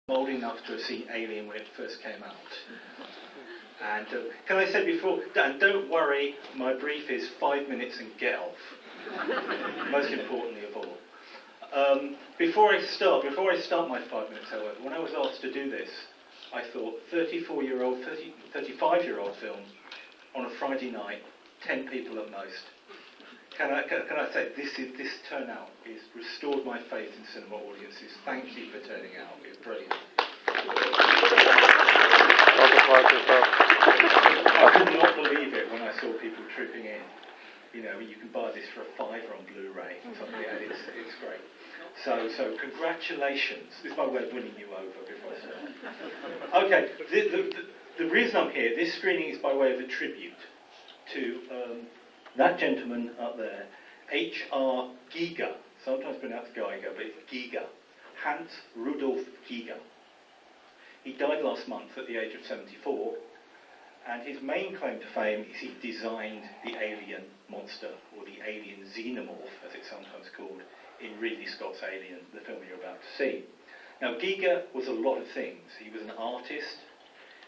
old enough to have seen Alien when it first came out. And can I say before, Dan, don't worry, my brief is 5 minutes and get off. Most importantly of all. Before I start my 5 minutes, however, when I was asked to do this, I thought 35-year-old film on a Friday night, 10 people at most. Can I say this turnout has restored my faith in cinema audiences. Thank you for turning out. It's brilliant. I could not believe it when I saw people trooping in. You know, you can buy this for a £5 on Blu-ray or something, and it's great. So congratulations. This is my way of winning you over before I start. Okay, the reason I'm here, this screening is by way of a tribute to that gentleman up there, H.R. Giger, sometimes pronounced Geiger, but it's Giger, Hans Rudolf Giger. He died last month at the age of 74, and his main claim to fame is he designed the alien monster, or the alien xenomorph, as it's sometimes called, in Ridley Scott's Alien, the film you're about to see. Now, Giger was a lot of things. He was an artist.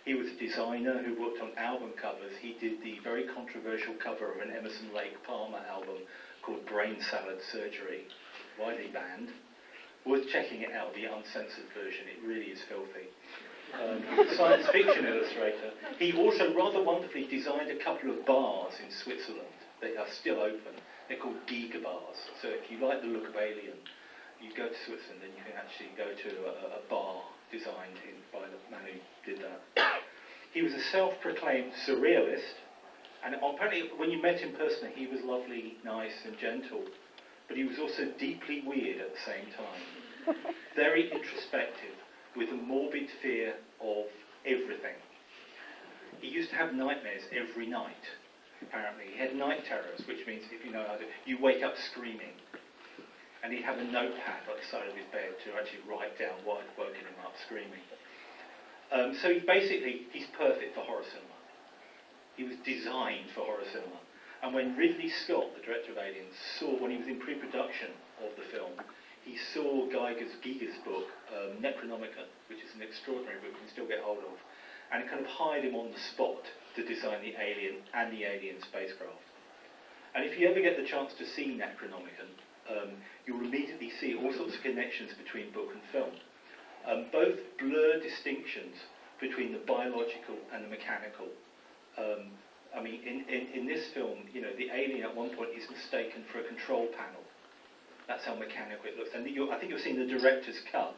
He was a designer who worked on album covers. He did the very controversial cover of an Emerson Lake Palmer album called Brain Salad Surgery, widely banned. Worth checking it out, the uncensored version. It really is filthy. He was a science fiction illustrator. He also rather wonderfully designed a couple of bars in Switzerland that are still open. They're called Giga bars. So if you like the look of Alien, you go to Switzerland and you can actually go to a bar designed by the man who did that. He was a self-proclaimed surrealist, and apparently when you met him personally, he was lovely, nice and gentle, but he was also deeply weird at the same time. Very introspective, with a morbid fear of everything. He used to have nightmares every night, apparently. He had night terrors, which means, if you know how to, you wake up screaming. And he'd have a notepad at the side of his bed to actually write down what had woken him up screaming. So he's perfect for horror cinema. He was designed for horror cinema. And when Ridley Scott, the director of Aliens, when he was in pre-production of the film, he saw Giger's book, Necronomicon, which is an extraordinary book you can still get hold of, and it kind of hired him on the spot to design the Alien and the Alien spacecraft. And if you ever get the chance to see Necronomicon, you'll immediately see all sorts of connections between book and film. Both blur distinctions between the biological and the mechanical. I mean, in this film, you know, the alien at one point is mistaken for a control panel. That's how mechanical it looks. And I think you've seen the director's cut.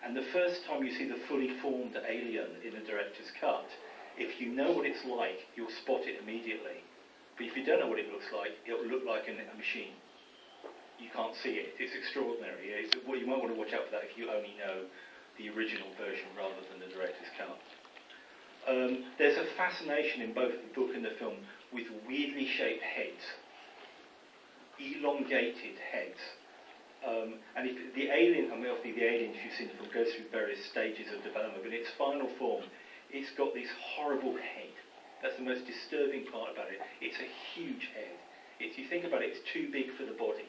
And the first time you see the fully formed alien in the director's cut, if you know what it's like, you'll spot it immediately. But if you don't know what it looks like, it'll look like a machine. You can't see it. It's extraordinary. Well, you might want to watch out for that if you only know the original version rather than the director's cut. There's a fascination in both the book and the film with weirdly shaped heads, elongated heads. And if the alien, I mean, obviously the alien, if you've seen the film, goes through various stages of development, but in its final form, it's got this horrible head. That's the most disturbing part about it. It's a huge head. If you think about it, it's too big for the body.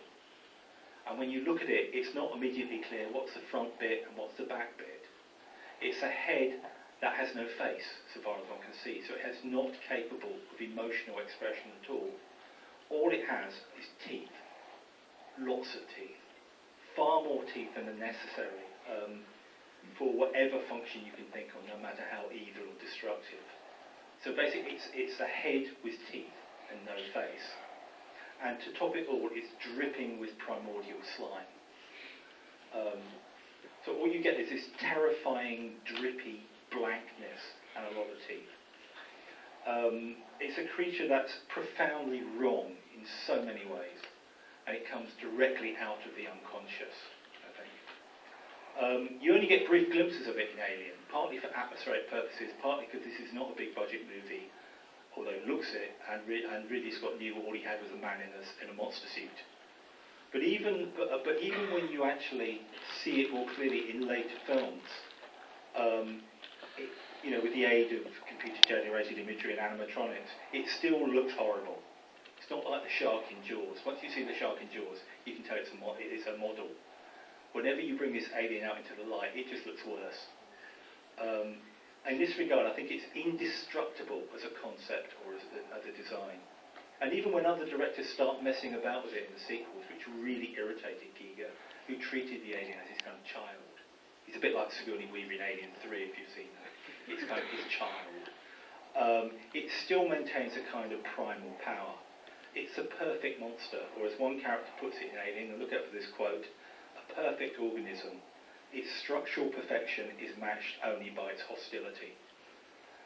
And when you look at it, it's not immediately clear what's the front bit and what's the back bit. It's a head that has no face, so far as one can see, so it is not capable of emotional expression at all. All it has is teeth. Lots of teeth. Far more teeth than are necessary for whatever function you can think of, no matter how evil or destructive. So basically, it's a head with teeth and no face. And to top it all, it's dripping with primordial slime. So all you get is this terrifying, drippy blankness and a lot of teeth. It's a creature that's profoundly wrong in so many ways, and it comes directly out of the unconscious, I think. You only get brief glimpses of it in Alien, partly for atmospheric purposes, partly because this is not a big budget movie, although it looks it, and Ridley Scott knew all he had was a man in a monster suit. But even when you actually see it more clearly in later films, you know, with the aid of computer-generated imagery and animatronics, it still looks horrible. It's not like the shark in Jaws. Once you see the shark in Jaws, you can tell it's a model. Whenever you bring this alien out into the light, it just looks worse. In this regard, I think it's indestructible as a concept or as a design. And even when other directors start messing about with it in the sequels, which really irritated Giger, who treated the alien as his kind of child. He's a bit like Sigourney Weaver in Alien 3, if you've seen that. It's kind of his child. It still maintains a kind of primal power. It's a perfect monster, or as one character puts it in Alien, and look out for this quote, a perfect organism. Its structural perfection is matched only by its hostility.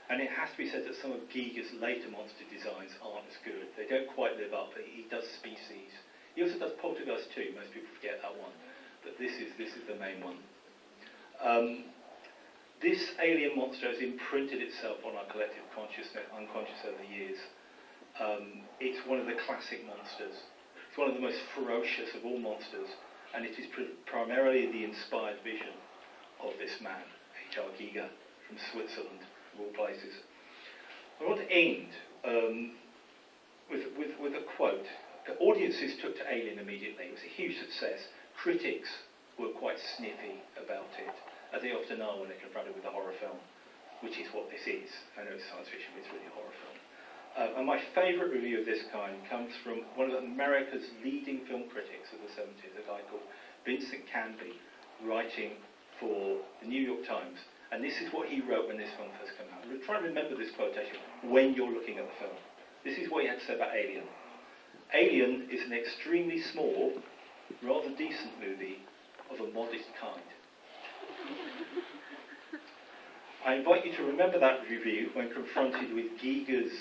And it has to be said that some of Giger's later monster designs aren't as good. They don't quite live up, but he does Species. He also does Poltergeist 2, most people forget that one. But this is the main one. This alien monster has imprinted itself on our collective unconscious over the years. It's one of the classic monsters. It's one of the most ferocious of all monsters, and it is primarily the inspired vision of this man, H.R. Giger, from Switzerland, of all places. I want to end with a quote. The audiences took to Alien immediately. It was a huge success. Critics were quite sniffy about it, as they often are when they're confronted with a horror film, which is what this is. I know it's science fiction, but it's really a horror film. And my favourite review of this kind comes from one of America's leading film critics of the 70s, a guy called Vincent Canby, writing for the New York Times. And this is what he wrote when this film first came out. Try and remember this quotation when you're looking at the film. This is what he had to say about Alien. Alien is an extremely small, rather decent movie of a modest kind. I invite you to remember that review when confronted with Giger's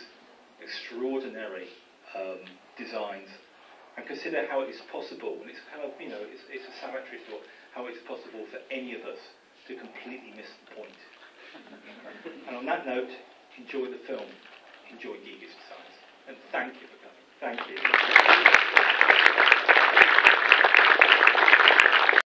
extraordinary designs, and consider how it is possible, and it's kind of, it's a salutary thought, how it's possible for any of us to completely miss the point. And on that note, enjoy the film, enjoy Giger's designs, and thank you for coming. Thank you.